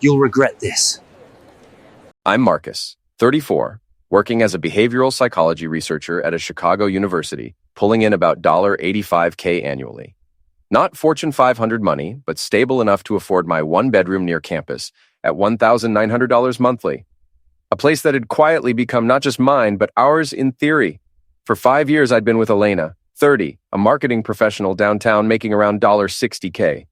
You'll regret this. I'm Marcus, 34, working as a behavioral psychology researcher at a Chicago university, pulling in about $85K annually. Not Fortune 500 money, but stable enough to afford my one-bedroom near campus at $1,900 monthly. A place that had quietly become not just mine, but ours in theory. For 5 years, I'd been with Elena, 30, a marketing professional downtown making around $60K.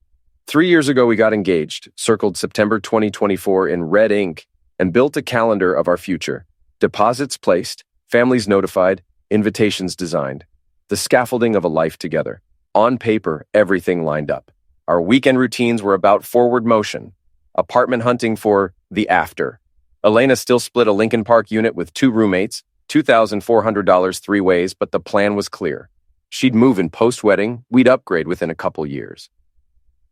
3 years ago, we got engaged, circled September 2024 in red ink, and built a calendar of our future. Deposits placed, families notified, invitations designed. The scaffolding of a life together. On paper, everything lined up. Our weekend routines were about forward motion. Apartment hunting for the after. Elena still split a Lincoln Park unit with 2 roommates, $2,400 3 ways, but the plan was clear. She'd move in post-wedding, we'd upgrade within a couple years.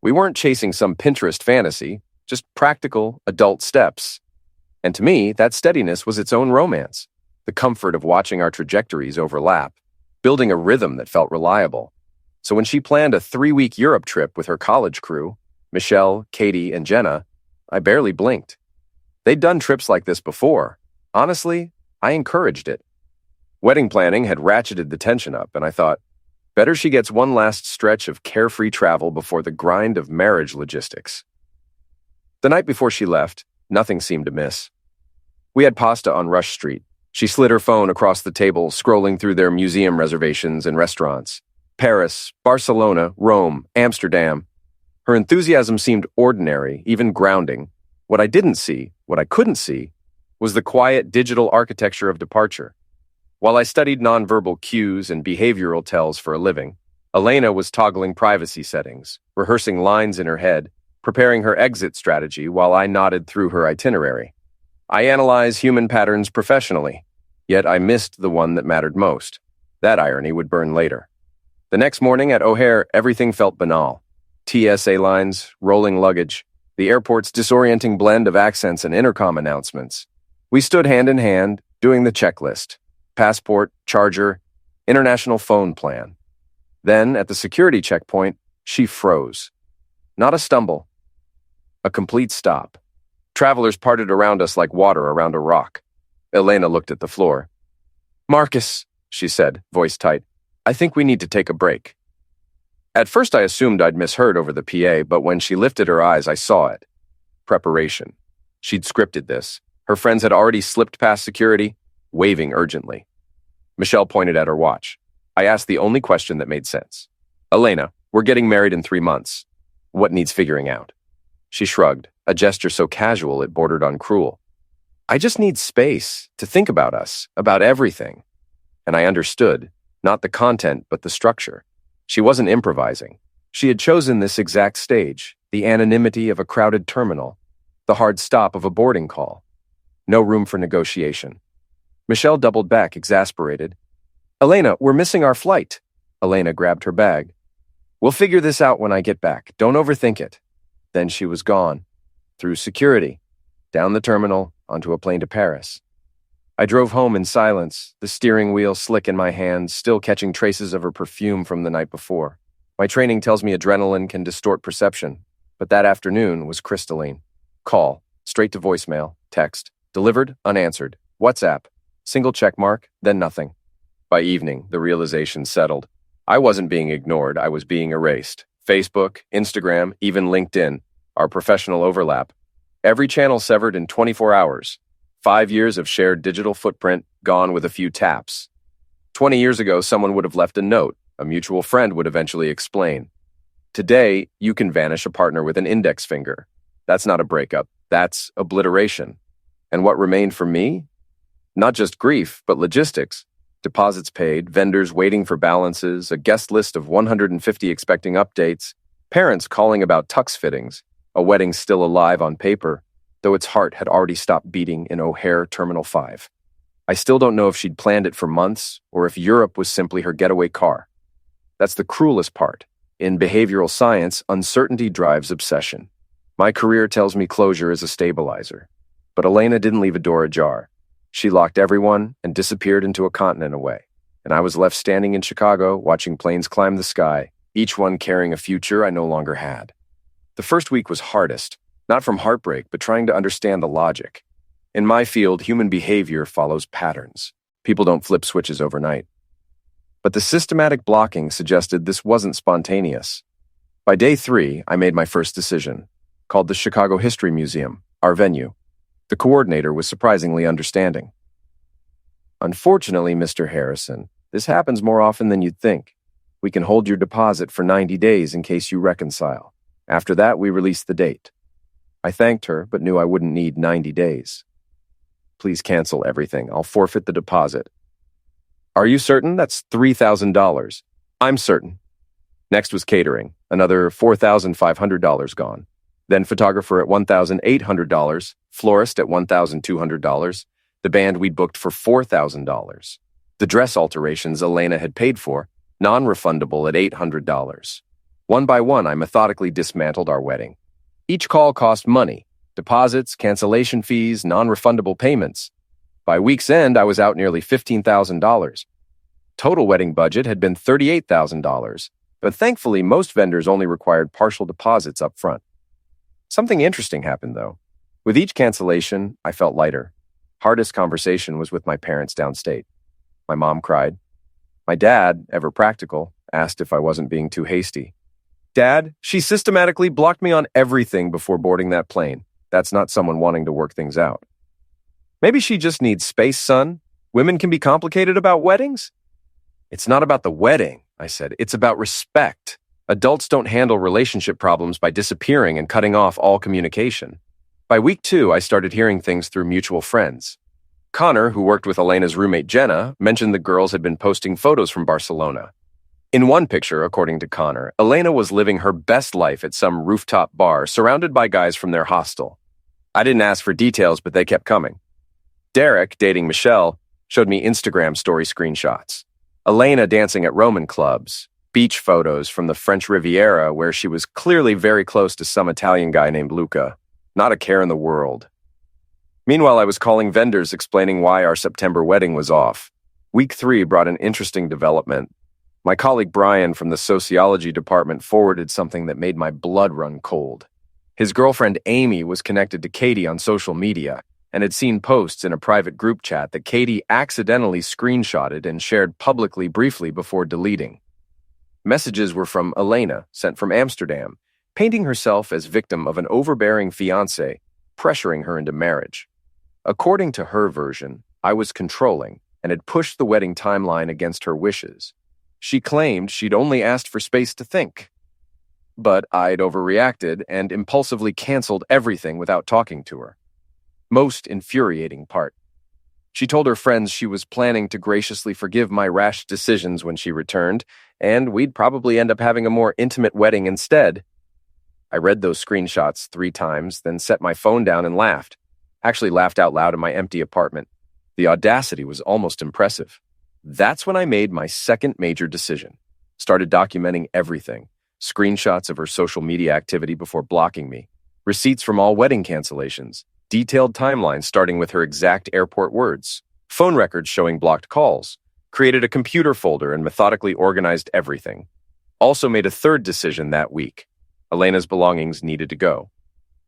We weren't chasing some Pinterest fantasy, just practical, adult steps. And to me, that steadiness was its own romance. The comfort of watching our trajectories overlap, building a rhythm that felt reliable. So when she planned a 3-week Europe trip with her college crew, Michelle, Katie, and Jenna, I barely blinked. They'd done trips like this before. Honestly, I encouraged it. Wedding planning had ratcheted the tension up, and I thought, better she gets one last stretch of carefree travel before the grind of marriage logistics. The night before she left, nothing seemed amiss. We had pasta on Rush Street. She slid her phone across the table, scrolling through their museum reservations and restaurants. Paris, Barcelona, Rome, Amsterdam. Her enthusiasm seemed ordinary, even grounding. What I didn't see, what I couldn't see, was the quiet digital architecture of departure. While I studied nonverbal cues and behavioral tells for a living, Elena was toggling privacy settings, rehearsing lines in her head, preparing her exit strategy while I nodded through her itinerary. I analyze human patterns professionally, yet I missed the one that mattered most. That irony would burn later. The next morning at O'Hare, everything felt banal. TSA lines, rolling luggage, the airport's disorienting blend of accents and intercom announcements. We stood hand in hand, doing the checklist. Passport, charger, international phone plan. Then, at the security checkpoint, she froze. Not a stumble. A complete stop. Travelers parted around us like water around a rock. Elena looked at the floor. "Marcus," she said, voice tight, "I think we need to take a break." At first I assumed I'd misheard over the PA, but when she lifted her eyes, I saw it. Preparation. She'd scripted this. Her friends had already slipped past security, waving urgently. Michelle pointed at her watch. I asked the only question that made sense. "Elena, we're getting married in 3 months. What needs figuring out?" She shrugged, a gesture so casual it bordered on cruel. "I just need space to think about us, about everything." And I understood, not the content, but the structure. She wasn't improvising. She had chosen this exact stage, the anonymity of a crowded terminal, the hard stop of a boarding call. No room for negotiation. Michelle doubled back, exasperated. "Elena, we're missing our flight." Elena grabbed her bag. "We'll figure this out when I get back. Don't overthink it." Then she was gone. Through security. Down the terminal, onto a plane to Paris. I drove home in silence, the steering wheel slick in my hands, still catching traces of her perfume from the night before. My training tells me adrenaline can distort perception, but that afternoon was crystalline. Call, straight to voicemail, text, delivered, unanswered, WhatsApp, single check mark, then nothing. By evening, the realization settled. I wasn't being ignored, I was being erased. Facebook, Instagram, even LinkedIn, our professional overlap. Every channel severed in 24 hours. 5 years of shared digital footprint, gone with a few taps. 20 years ago, someone would have left a note. A mutual friend would eventually explain. Today, you can vanish a partner with an index finger. That's not a breakup. That's obliteration. And what remained for me? Not just grief, but logistics. Deposits paid, vendors waiting for balances, a guest list of 150 expecting updates, parents calling about tux fittings, a wedding still alive on paper, though its heart had already stopped beating in O'Hare Terminal 5. I still don't know if she'd planned it for months or if Europe was simply her getaway car. That's the cruelest part. In behavioral science, uncertainty drives obsession. My career tells me closure is a stabilizer. But Elena didn't leave a door ajar. She locked everyone and disappeared into a continent away. And I was left standing in Chicago, watching planes climb the sky, each one carrying a future I no longer had. The first week was hardest. Not from heartbreak, but trying to understand the logic. In my field, human behavior follows patterns. People don't flip switches overnight. But the systematic blocking suggested this wasn't spontaneous. By day 3, I made my first decision, called the Chicago History Museum, our venue. The coordinator was surprisingly understanding. Unfortunately, Mr. Harrison, this happens more often than you'd think. We can hold your deposit for 90 days in case you reconcile. After that, we release the date. I thanked her, but knew I wouldn't need 90 days. Please cancel everything. I'll forfeit the deposit. Are you certain? That's $3,000. I'm certain. Next was catering, another $4,500 gone. Then photographer at $1,800, florist at $1,200, the band we'd booked for $4,000. The dress alterations Elena had paid for, non-refundable at $800. One by one, I methodically dismantled our wedding. Each call cost money, deposits, cancellation fees, non-refundable payments. By week's end, I was out nearly $15,000. Total wedding budget had been $38,000, but thankfully most vendors only required partial deposits up front. Something interesting happened, though. With each cancellation, I felt lighter. Hardest conversation was with my parents downstate. My mom cried. My dad, ever practical, asked if I wasn't being too hasty. Dad, she systematically blocked me on everything before boarding that plane. That's not someone wanting to work things out. Maybe she just needs space, son. Women can be complicated about weddings? It's not about the wedding, I said. It's about respect. Adults don't handle relationship problems by disappearing and cutting off all communication. By week 2, I started hearing things through mutual friends. Connor, who worked with Elena's roommate Jenna, mentioned the girls had been posting photos from Barcelona. In one picture, according to Connor, Elena was living her best life at some rooftop bar surrounded by guys from their hostel. I didn't ask for details, but they kept coming. Derek, dating Michelle, showed me Instagram story screenshots. Elena dancing at Roman clubs, beach photos from the French Riviera where she was clearly very close to some Italian guy named Luca. Not a care in the world. Meanwhile, I was calling vendors explaining why our September wedding was off. Week 3 brought an interesting development. My colleague Brian from the sociology department forwarded something that made my blood run cold. His girlfriend Amy was connected to Katie on social media and had seen posts in a private group chat that Katie accidentally screenshotted and shared publicly briefly before deleting. Messages were from Elena, sent from Amsterdam, painting herself as victim of an overbearing fiancé, pressuring her into marriage. According to her version, I was controlling and had pushed the wedding timeline against her wishes. She claimed she'd only asked for space to think. But I'd overreacted and impulsively canceled everything without talking to her. Most infuriating part. She told her friends she was planning to graciously forgive my rash decisions when she returned, and we'd probably end up having a more intimate wedding instead. I read those screenshots 3 times, then set my phone down and laughed. Actually laughed out loud in my empty apartment. The audacity was almost impressive. That's when I made my second major decision. Started documenting everything. Screenshots of her social media activity before blocking me. Receipts from all wedding cancellations. Detailed timelines starting with her exact airport words. Phone records showing blocked calls. Created a computer folder and methodically organized everything. Also made a third decision that week. Elena's belongings needed to go.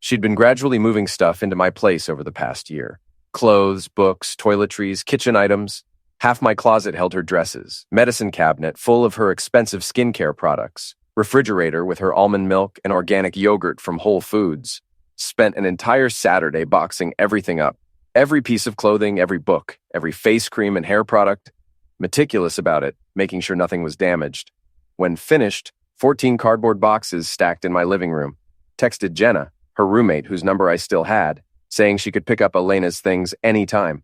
She'd been gradually moving stuff into my place over the past year. Clothes, books, toiletries, kitchen items. Half my closet held her dresses. Medicine cabinet full of her expensive skincare products. Refrigerator with her almond milk and organic yogurt from Whole Foods. Spent an entire Saturday boxing everything up. Every piece of clothing, every book, every face cream and hair product. Meticulous about it, making sure nothing was damaged. When finished, 14 cardboard boxes stacked in my living room. Texted Jenna, her roommate whose number I still had, saying she could pick up Elena's things anytime.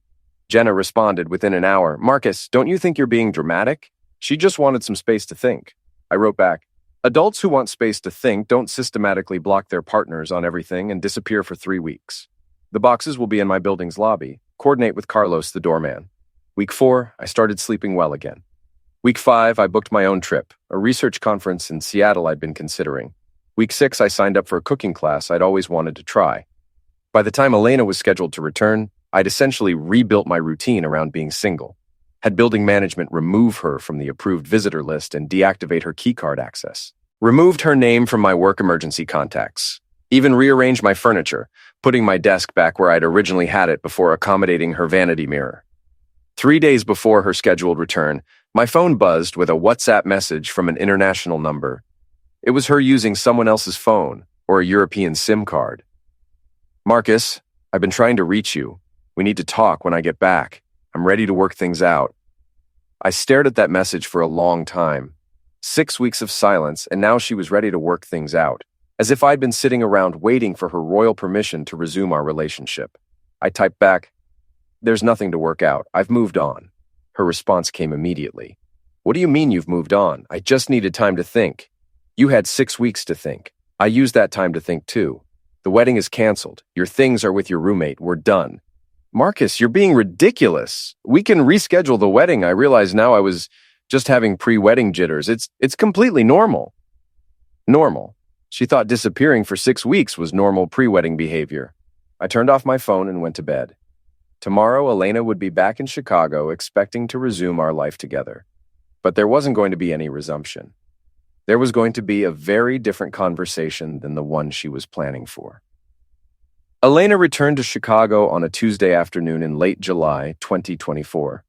Jenna responded within an hour, "Marcus, don't you think you're being dramatic?" She just wanted some space to think. I wrote back, "Adults who want space to think don't systematically block their partners on everything and disappear for 3 weeks. The boxes will be in my building's lobby. Coordinate with Carlos, the doorman." Week 4, I started sleeping well again. Week 5, I booked my own trip, a research conference in Seattle I'd been considering. Week 6, I signed up for a cooking class I'd always wanted to try. By the time Elena was scheduled to return, I'd essentially rebuilt my routine around being single. Had building management remove her from the approved visitor list and deactivate her keycard access. Removed her name from my work emergency contacts. Even rearranged my furniture, putting my desk back where I'd originally had it before accommodating her vanity mirror. 3 days before her scheduled return, my phone buzzed with a WhatsApp message from an international number. It was her using someone else's phone or a European SIM card. "Marcus, I've been trying to reach you. We need to talk when I get back. I'm ready to work things out." I stared at that message for a long time. 6 weeks of silence, and now she was ready to work things out, as if I'd been sitting around waiting for her royal permission to resume our relationship. I typed back, "There's nothing to work out. I've moved on." Her response came immediately. "What do you mean you've moved on? I just needed time to think." "You had 6 weeks to think. I used that time to think too. The wedding is canceled. Your things are with your roommate. We're done." "Marcus, you're being ridiculous. We can reschedule the wedding. I realize now I was just having pre-wedding jitters. It's completely normal." Normal. She thought disappearing for 6 weeks was normal pre-wedding behavior. I turned off my phone and went to bed. Tomorrow, Elena would be back in Chicago, expecting to resume our life together. But there wasn't going to be any resumption. There was going to be a very different conversation than the one she was planning for. Elena returned to Chicago on a Tuesday afternoon in late July 2024.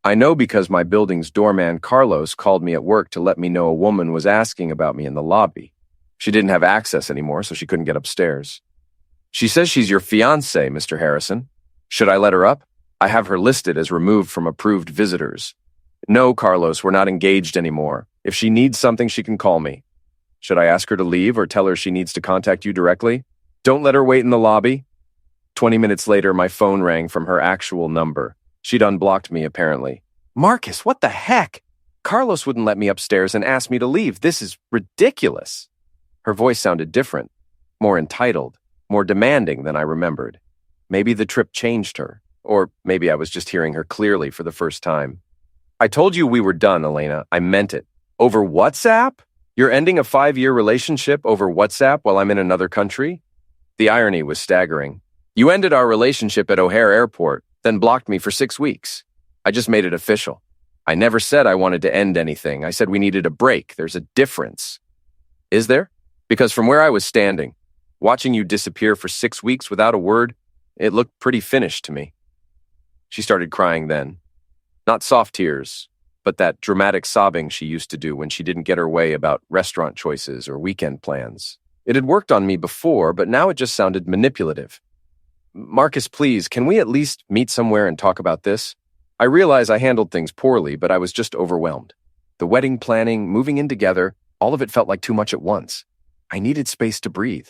I know because my building's doorman Carlos called me at work to let me know a woman was asking about me in the lobby. She didn't have access anymore, so she couldn't get upstairs. "She says she's your fiancé, Mr. Harrison. Should I let her up? I have her listed as removed from approved visitors." "No, Carlos, we're not engaged anymore. If she needs something, she can call me." "Should I ask her to leave or tell her she needs to contact you directly?" "Don't let her wait in the lobby." 20 minutes later, my phone rang from her actual number. She'd unblocked me, apparently. "Marcus, what the heck? Carlos wouldn't let me upstairs and asked me to leave. This is ridiculous." Her voice sounded different, more entitled, more demanding than I remembered. Maybe the trip changed her, or maybe I was just hearing her clearly for the first time. "I told you we were done, Elena. I meant it. Over WhatsApp? You're ending a 5-year relationship over WhatsApp while I'm in another country?" The irony was staggering. "You ended our relationship at O'Hare Airport, then blocked me for 6 weeks. I just made it official. I never said I wanted to end anything. I said we needed a break. There's a difference." "Is there? Because from where I was standing, watching you disappear for 6 weeks without a word, it looked pretty finished to me." She started crying then. Not soft tears, but that dramatic sobbing she used to do when she didn't get her way about restaurant choices or weekend plans. It had worked on me before, but now it just sounded manipulative. "Marcus, please, can we at least meet somewhere and talk about this? I realize I handled things poorly, but I was just overwhelmed. The wedding planning, moving in together, all of it felt like too much at once. I needed space to breathe."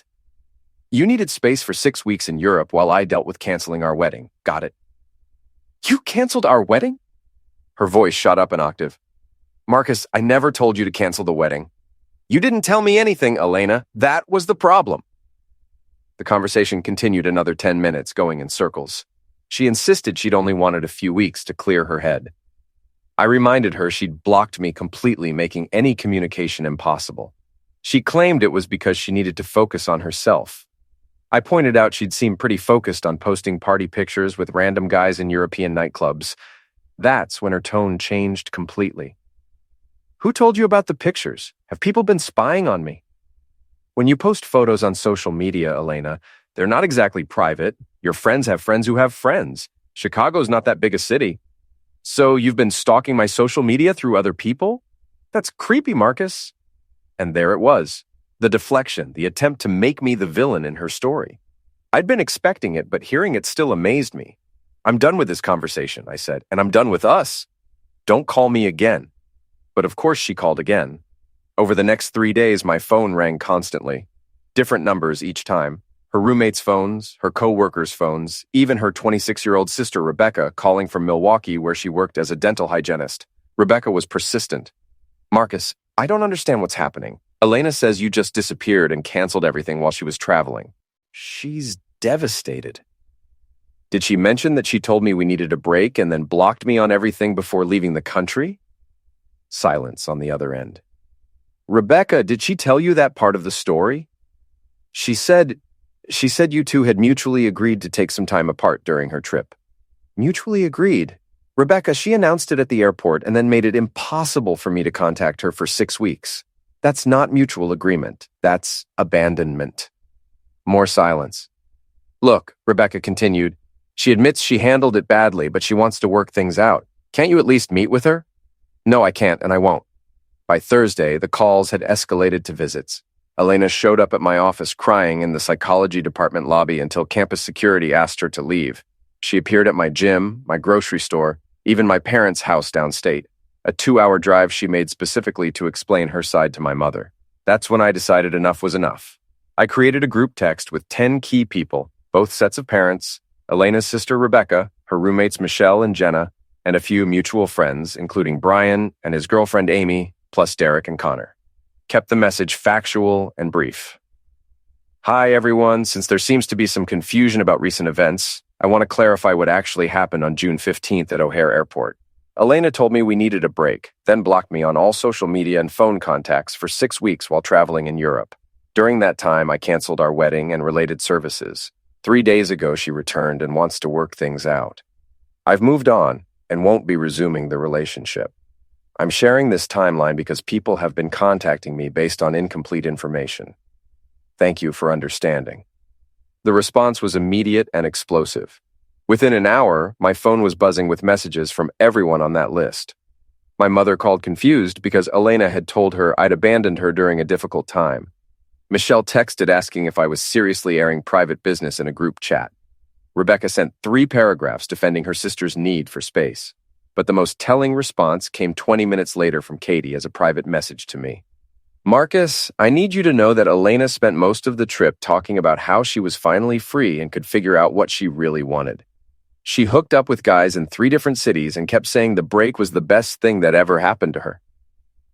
"You needed space for 6 weeks in Europe while I dealt with canceling our wedding. Got it." "You canceled our wedding?" Her voice shot up an octave. "Marcus, I never told you to cancel the wedding." "You didn't tell me anything, Elena. That was the problem." The conversation continued another 10 minutes, going in circles. She insisted she'd only wanted a few weeks to clear her head. I reminded her she'd blocked me completely, making any communication impossible. She claimed it was because she needed to focus on herself. I pointed out she'd seemed pretty focused on posting party pictures with random guys in European nightclubs. That's when her tone changed completely. "Who told you about the pictures? Have people been spying on me?" "When you post photos on social media, Elena, they're not exactly private. Your friends have friends who have friends. Chicago's not that big a city. So you've been stalking my social media through other people? That's creepy, Marcus." And there it was. The deflection, the attempt to make me the villain in her story. I'd been expecting it, but hearing it still amazed me. "I'm done with this conversation," I said, "and I'm done with us. Don't call me again." But of course she called again. Over the next 3 days, my phone rang constantly. Different numbers each time. Her roommates' phones, her co-workers' phones, even her 26-year-old sister Rebecca calling from Milwaukee where she worked as a dental hygienist. Rebecca was persistent. "Marcus, I don't understand what's happening. Elena says you just disappeared and canceled everything while she was traveling. She's devastated." "Did she mention that she told me we needed a break and then blocked me on everything before leaving the country?" Silence on the other end. "Rebecca, did she tell you that part of the story?" She said you two had mutually agreed to take some time apart during her trip." "Mutually agreed?" "Rebecca, she announced it at the airport and then made it impossible for me to contact her for 6 weeks. That's not mutual agreement. That's abandonment." More silence. Look, Rebecca continued, she admits she handled it badly, but she wants to work things out. Can't you at least meet with her? No, I can't, and I won't. By Thursday, the calls had escalated to visits. Elena showed up at my office crying in the psychology department lobby until campus security asked her to leave. She appeared at my gym, my grocery store, even my parents' house downstate, a 2-hour drive she made specifically to explain her side to my mother. That's when I decided enough was enough. I created a group text with 10 key people, both sets of parents, Elena's sister Rebecca, her roommates Michelle and Jenna, and a few mutual friends, including Brian and his girlfriend Amy, plus Derek and Connor. Kept the message factual and brief. Hi, everyone. Since there seems to be some confusion about recent events, I want to clarify what actually happened on June 15th at O'Hare Airport. Elena told me we needed a break, then blocked me on all social media and phone contacts for 6 weeks while traveling in Europe. During that time, I canceled our wedding and related services. 3 days ago, she returned and wants to work things out. I've moved on and won't be resuming the relationship. I'm sharing this timeline because people have been contacting me based on incomplete information. Thank you for understanding. The response was immediate and explosive. Within an hour, my phone was buzzing with messages from everyone on that list. My mother called confused because Elena had told her I'd abandoned her during a difficult time. Michelle texted asking if I was seriously airing private business in a group chat. Rebecca sent 3 paragraphs defending her sister's need for space. But the most telling response came 20 minutes later from Katie as a private message to me. Marcus, I need you to know that Elena spent most of the trip talking about how she was finally free and could figure out what she really wanted. She hooked up with guys in 3 different cities and kept saying the break was the best thing that ever happened to her.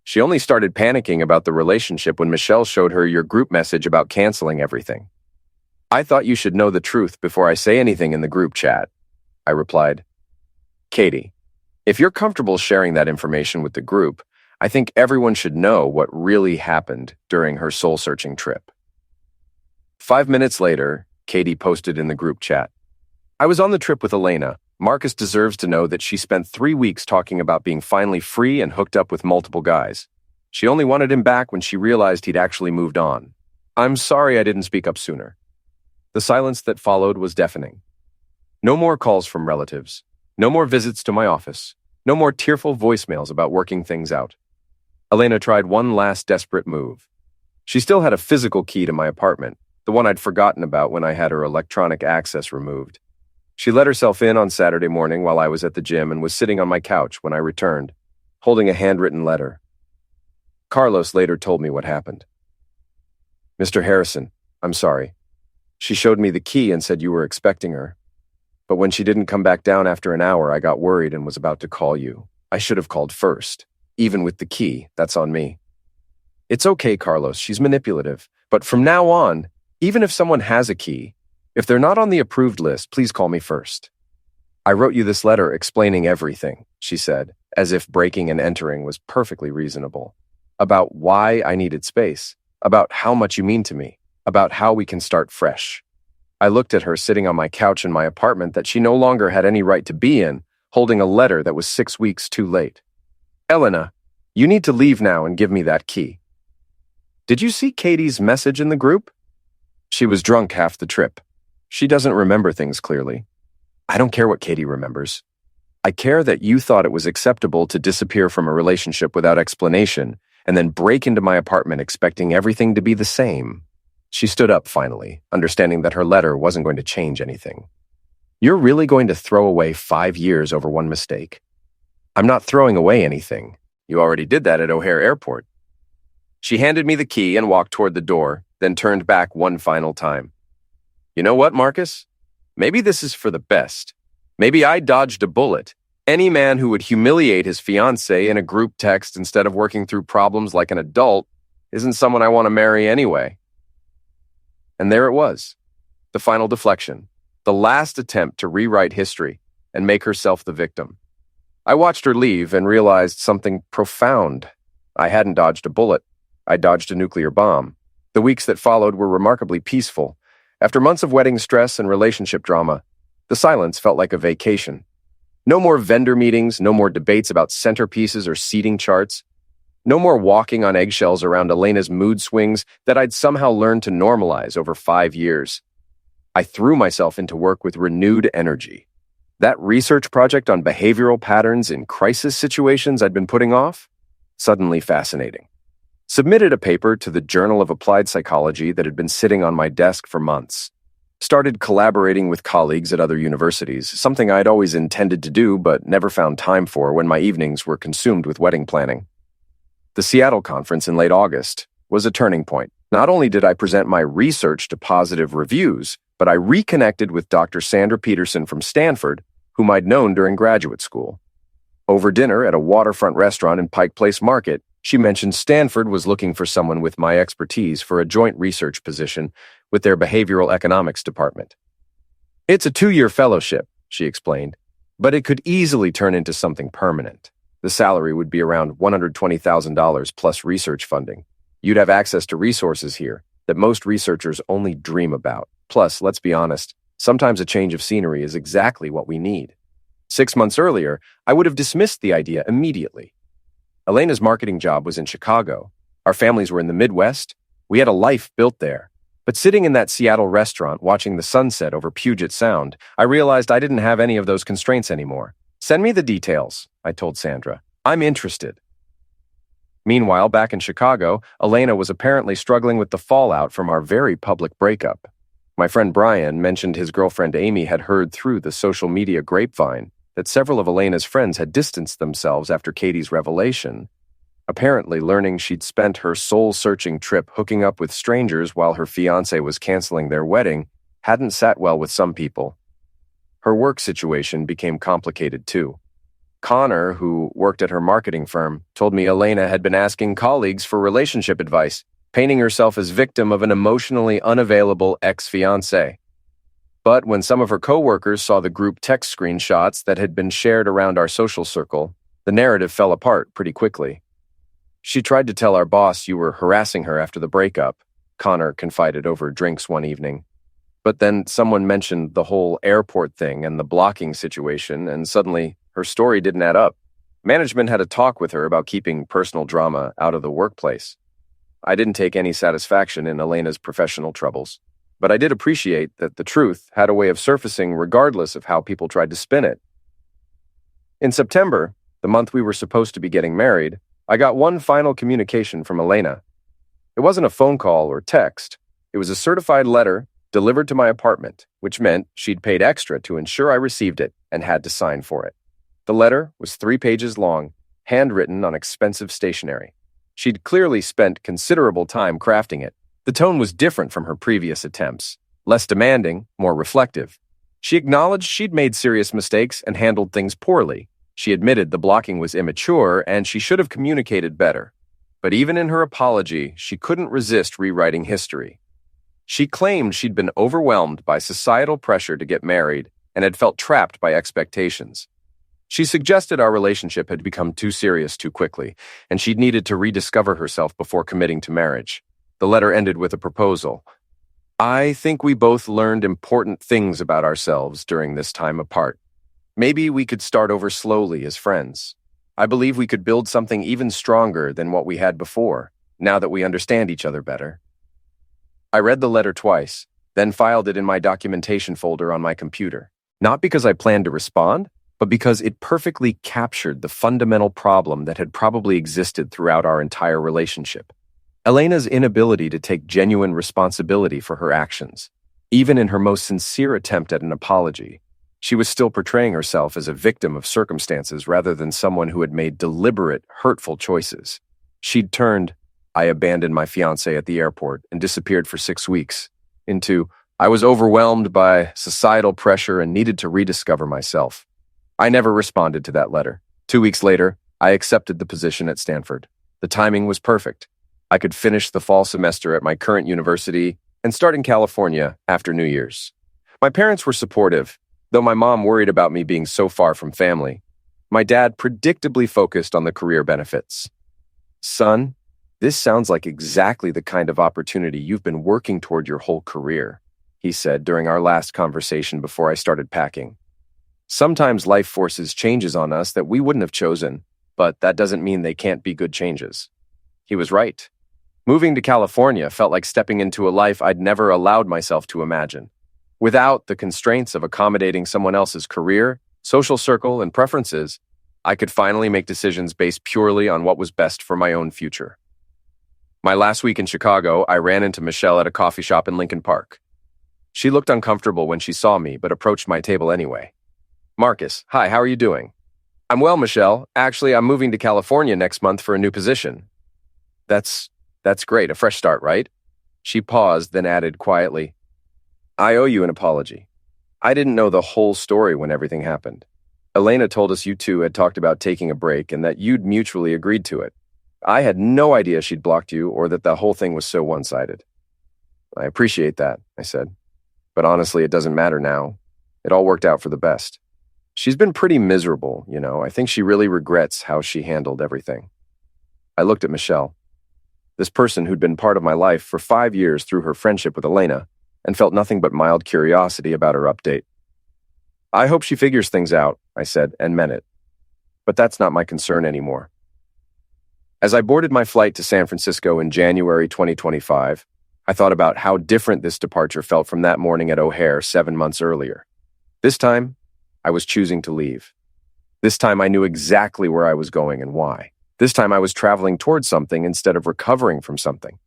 She only started panicking about the relationship when Michelle showed her your group message about canceling everything. I thought you should know the truth before I say anything in the group chat, I replied. Katie, if you're comfortable sharing that information with the group, I think everyone should know what really happened during her soul-searching trip. 5 minutes later, Katie posted in the group chat, I was on the trip with Elena. Marcus deserves to know that she spent 3 weeks talking about being finally free and hooked up with multiple guys. She only wanted him back when she realized he'd actually moved on. I'm sorry I didn't speak up sooner. The silence that followed was deafening. No more calls from relatives. No more visits to my office. No more tearful voicemails about working things out. Elena tried one last desperate move. She still had a physical key to my apartment, the one I'd forgotten about when I had her electronic access removed. She let herself in on Saturday morning while I was at the gym and was sitting on my couch when I returned, holding a handwritten letter. Carlos later told me what happened. Mr. Harrison, I'm sorry. She showed me the key and said you were expecting her. But when she didn't come back down after an hour, I got worried and was about to call you. I should have called first. Even with the key, that's on me. It's okay, Carlos, she's manipulative. But from now on, even if someone has a key, if they're not on the approved list, please call me first. I wrote you this letter explaining everything, she said, as if breaking and entering was perfectly reasonable. About why I needed space, about how much you mean to me, about how we can start fresh. I looked at her sitting on my couch in my apartment that she no longer had any right to be in, holding a letter that was 6 weeks too late. Elena, you need to leave now and give me that key. Did you see Katie's message in the group? She was drunk half the trip. She doesn't remember things clearly. I don't care what Katie remembers. I care that you thought it was acceptable to disappear from a relationship without explanation and then break into my apartment expecting everything to be the same. She stood up finally, understanding that her letter wasn't going to change anything. You're really going to throw away 5 years over one mistake? I'm not throwing away anything. You already did that at O'Hare Airport. She handed me the key and walked toward the door, then turned back one final time. You know what, Marcus? Maybe this is for the best. Maybe I dodged a bullet. Any man who would humiliate his fiancée in a group text instead of working through problems like an adult isn't someone I want to marry anyway. And there it was, the final deflection, the last attempt to rewrite history and make herself the victim. I watched her leave and realized something profound. I hadn't dodged a bullet. I dodged a nuclear bomb. The weeks that followed were remarkably peaceful. After months of wedding stress and relationship drama, the silence felt like a vacation. No more vendor meetings, no more debates about centerpieces or seating charts. No more walking on eggshells around Elena's mood swings that I'd somehow learned to normalize over 5 years. I threw myself into work with renewed energy. That research project on behavioral patterns in crisis situations I'd been putting off? Suddenly fascinating. Submitted a paper to the Journal of Applied Psychology that had been sitting on my desk for months. Started collaborating with colleagues at other universities, something I'd always intended to do but never found time for when my evenings were consumed with wedding planning. The Seattle conference in late August was a turning point. Not only did I present my research to positive reviews, but I reconnected with Dr. Sandra Peterson from Stanford, whom I'd known during graduate school. Over dinner at a waterfront restaurant in Pike Place Market, she mentioned Stanford was looking for someone with my expertise for a joint research position with their behavioral economics department. It's a 2-year fellowship, she explained, but it could easily turn into something permanent. The salary would be around $120,000 plus research funding. You'd have access to resources here that most researchers only dream about. Plus, let's be honest, sometimes a change of scenery is exactly what we need. 6 months earlier, I would have dismissed the idea immediately. Elena's marketing job was in Chicago. Our families were in the Midwest. We had a life built there. But sitting in that Seattle restaurant watching the sunset over Puget Sound, I realized I didn't have any of those constraints anymore. Send me the details, I told Sandra. I'm interested. Meanwhile, back in Chicago, Elena was apparently struggling with the fallout from our very public breakup. My friend Brian mentioned his girlfriend Amy had heard through the social media grapevine that several of Elena's friends had distanced themselves after Katie's revelation, apparently learning she'd spent her soul-searching trip hooking up with strangers while her fiancé was canceling their wedding hadn't sat well with some people. Her work situation became complicated too. Connor, who worked at her marketing firm, told me Elena had been asking colleagues for relationship advice, painting herself as victim of an emotionally unavailable ex-fiancé. But when some of her coworkers saw the group text screenshots that had been shared around our social circle, the narrative fell apart pretty quickly. She tried to tell our boss you were harassing her after the breakup, Connor confided over drinks one evening. But then someone mentioned the whole airport thing and the blocking situation, and suddenly her story didn't add up. Management had a talk with her about keeping personal drama out of the workplace. I didn't take any satisfaction in Elena's professional troubles, but I did appreciate that the truth had a way of surfacing regardless of how people tried to spin it. In September, the month we were supposed to be getting married, I got one final communication from Elena. It wasn't a phone call or text. It was a certified letter delivered to my apartment, which meant she'd paid extra to ensure I received it and had to sign for it. The letter was 3 pages long, handwritten on expensive stationery. She'd clearly spent considerable time crafting it. The tone was different from her previous attempts, less demanding, more reflective. She acknowledged she'd made serious mistakes and handled things poorly. She admitted the blocking was immature and she should have communicated better. But even in her apology, she couldn't resist rewriting history. She claimed she'd been overwhelmed by societal pressure to get married and had felt trapped by expectations. She suggested our relationship had become too serious too quickly, and she'd needed to rediscover herself before committing to marriage. The letter ended with a proposal. I think we both learned important things about ourselves during this time apart. Maybe we could start over slowly as friends. I believe we could build something even stronger than what we had before, now that we understand each other better. I read the letter twice, then filed it in my documentation folder on my computer. Not because I planned to respond, but because it perfectly captured the fundamental problem that had probably existed throughout our entire relationship. Elena's inability to take genuine responsibility for her actions. Even in her most sincere attempt at an apology, she was still portraying herself as a victim of circumstances rather than someone who had made deliberate, hurtful choices. She'd turned, I abandoned my fiancé at the airport and disappeared for 6 weeks, into, I was overwhelmed by societal pressure and needed to rediscover myself. I never responded to that letter. 2 weeks later, I accepted the position at Stanford. The timing was perfect. I could finish the fall semester at my current university and start in California after New Year's. My parents were supportive, though my mom worried about me being so far from family. My dad predictably focused on the career benefits. Son, this sounds like exactly the kind of opportunity you've been working toward your whole career, he said during our last conversation before I started packing. Sometimes life forces changes on us that we wouldn't have chosen, but that doesn't mean they can't be good changes. He was right. Moving to California felt like stepping into a life I'd never allowed myself to imagine. Without the constraints of accommodating someone else's career, social circle, and preferences, I could finally make decisions based purely on what was best for my own future. My last week in Chicago, I ran into Michelle at a coffee shop in Lincoln Park. She looked uncomfortable when she saw me, but approached my table anyway. Marcus, hi, how are you doing? I'm well, Michelle. Actually, I'm moving to California next month for a new position. That's great, a fresh start, right? She paused, then added quietly, I owe you an apology. I didn't know the whole story when everything happened. Elena told us you two had talked about taking a break and that you'd mutually agreed to it. I had no idea she'd blocked you or that the whole thing was so one-sided. I appreciate that, I said. But honestly, it doesn't matter now. It all worked out for the best. She's been pretty miserable, you know. I think she really regrets how she handled everything. I looked at Michelle, this person who'd been part of my life for 5 years through her friendship with Elena, and felt nothing but mild curiosity about her update. I hope she figures things out, I said, and meant it. But that's not my concern anymore. As I boarded my flight to San Francisco in January 2025, I thought about how different this departure felt from that morning at O'Hare 7 months earlier. This time, I was choosing to leave. This time, I knew exactly where I was going and why. This time, I was traveling towards something instead of recovering from something.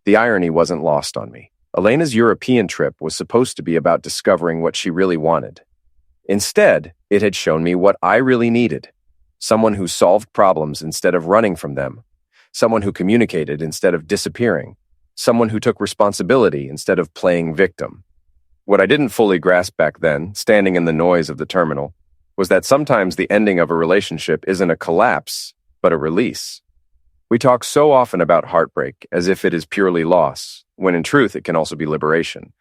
The irony wasn't lost on me. Elena's European trip was supposed to be about discovering what she really wanted. Instead, it had shown me what I really needed. Someone who solved problems instead of running from them. Someone who communicated instead of disappearing. Someone who took responsibility instead of playing victim. What I didn't fully grasp back then, standing in the noise of the terminal, was that sometimes the ending of a relationship isn't a collapse, but a release. We talk so often about heartbreak as if it is purely loss, when in truth it can also be liberation.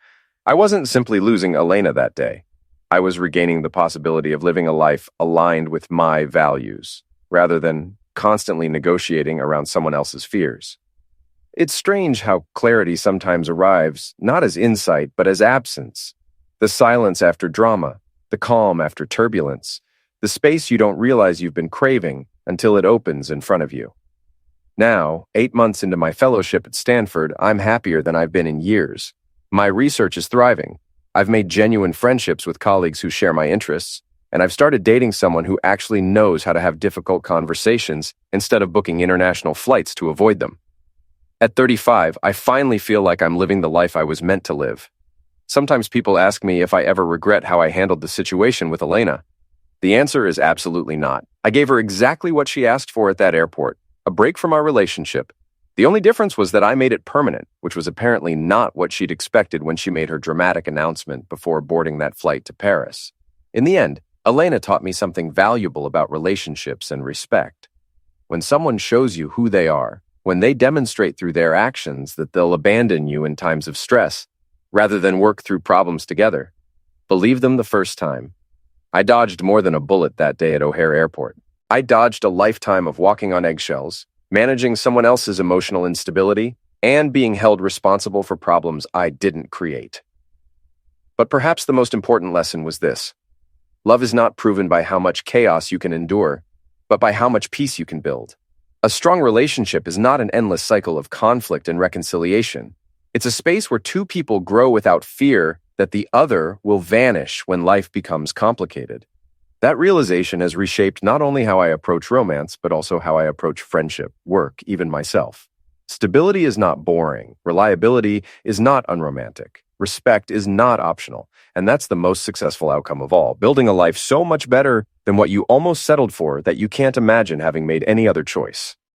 I wasn't simply losing Elena that day. I was regaining the possibility of living a life aligned with my values, rather than constantly negotiating around someone else's fears. It's strange how clarity sometimes arrives, not as insight, but as absence. The silence after drama, the calm after turbulence, the space you don't realize you've been craving until it opens in front of you. Now, 8 months into my fellowship at Stanford, I'm happier than I've been in years. My research is thriving. I've made genuine friendships with colleagues who share my interests, and I've started dating someone who actually knows how to have difficult conversations instead of booking international flights to avoid them. At 35, I finally feel like I'm living the life I was meant to live. Sometimes people ask me if I ever regret how I handled the situation with Elena. The answer is absolutely not. I gave her exactly what she asked for at that airport, a break from our relationship. The only difference was that I made it permanent, which was apparently not what she'd expected when she made her dramatic announcement before boarding that flight to Paris. In the end, Elena taught me something valuable about relationships and respect. When someone shows you who they are, when they demonstrate through their actions that they'll abandon you in times of stress, rather than work through problems together, believe them the first time. I dodged more than a bullet that day at O'Hare Airport. I dodged a lifetime of walking on eggshells, managing someone else's emotional instability, and being held responsible for problems I didn't create. But perhaps the most important lesson was this. Love is not proven by how much chaos you can endure, but by how much peace you can build. A strong relationship is not an endless cycle of conflict and reconciliation. It's a space where two people grow without fear that the other will vanish when life becomes complicated. That realization has reshaped not only how I approach romance, but also how I approach friendship, work, even myself. Stability is not boring. Reliability is not unromantic. Respect is not optional. And that's the most successful outcome of all, building a life so much better than what you almost settled for that you can't imagine having made any other choice.